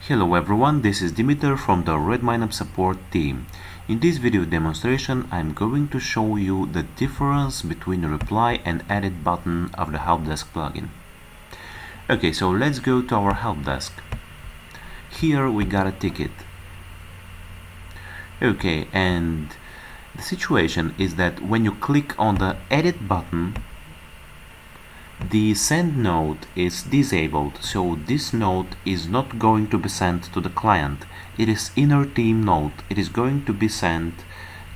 Hello everyone, this is Dimitar from the RedmineUP support team. In this video demonstration, I'm going to show you the difference between the reply and edit button of the Helpdesk plugin. Okay, so let's go to our Helpdesk. Here we got a ticket. Okay, and the situation is that when you click on the edit button, the send note is disabled, so this note is not going to be sent to the client. It is inner team note. It is going to be sent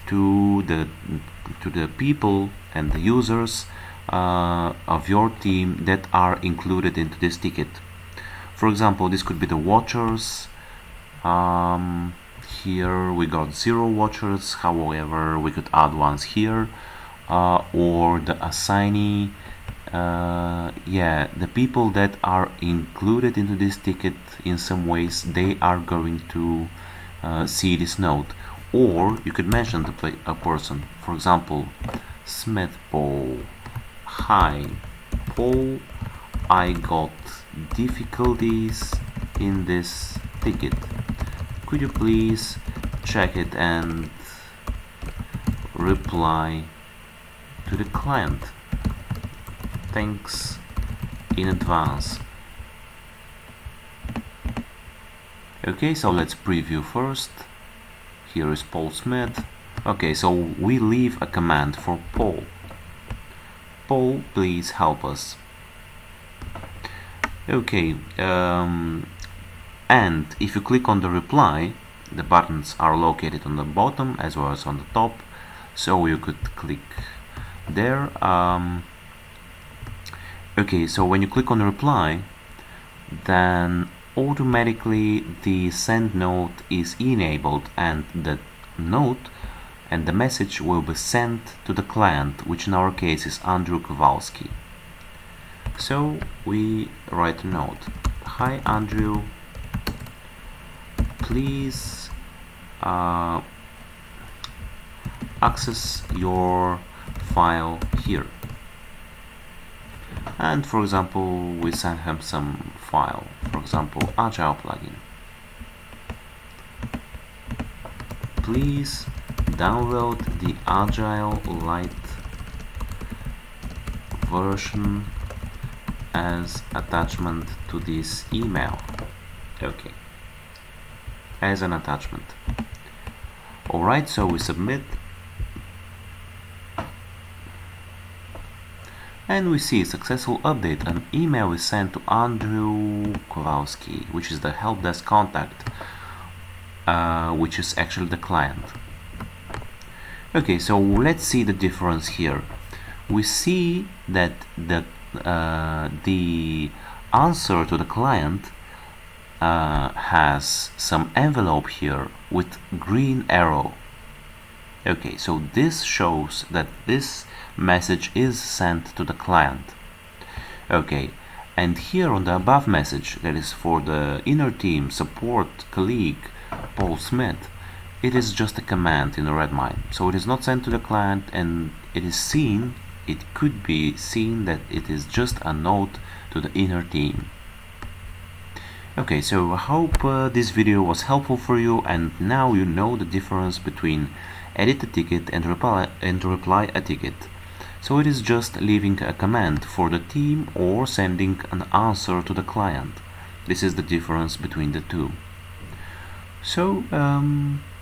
to the people and the users of your team that are included into this ticket. For example, this could be the watchers. Here we got 0 watchers, however we could add ones here, or the assignee. The people that are included into this ticket in some ways, they are going to see this note. Or you could mention a person, for example, Smith Paul. Hi Paul, I got difficulties in this ticket. Could you please check it and reply to the client? Thanks in advance. Okay, so let's preview first. Here is Paul Smith. Okay, so we leave a command for Paul. Paul, please help us. Okay, and if you click on the reply, the buttons are located on the bottom as well as on the top, so you could click there. Okay, so when you click on the reply, then automatically the send note is enabled, and the note and the message will be sent to the client, which in our case is Andrew Kowalski. So we write a note. Hi Andrew, please access your file here. And for example, we send him some file, for example, Agile plugin. Please download the Agile Lite version as attachment to this email. Okay, as an attachment. Alright, so we submit. And we see a successful update. An email is sent to Andrew Kowalski, which is the Helpdesk contact, which is actually the client. Okay, so let's see the difference here. We see that the answer to the client has some envelope here with green arrow. Okay, so this shows that this message is sent to the client. Okay, and here on the above message, that is for the inner team support colleague Paul Smith, it is just a command in the Redmine, so it is not sent to the client, and it could be seen that it is just a note to the inner team. Okay, so I hope this video was helpful for you, and now you know the difference between edit a ticket and reply a ticket. So it is just leaving a command for the team or sending an answer to the client. This is the difference between the two. So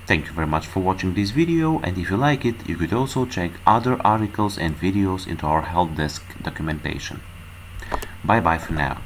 thank you very much for watching this video, and if you like it, you could also check other articles and videos into our Helpdesk documentation. Bye bye for now.